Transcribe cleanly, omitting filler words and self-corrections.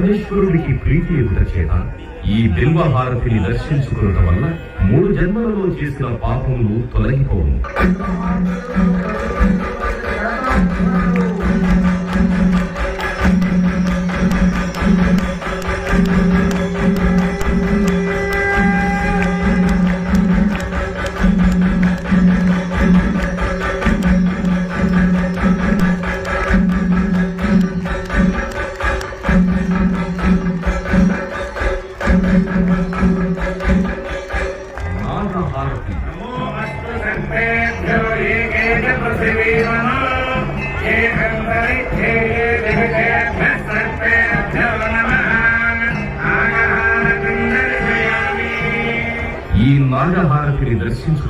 పరమేశ్వరుడికి ప్రీతి ఎదుట చేత ఈ బిల్వహారతిని దర్శించుకునటం వల్ల 3 జన్మలలో చేసిన పాపములు తొలగిపోవు. ఈ నాగహారతిని దర్శించుకోవడం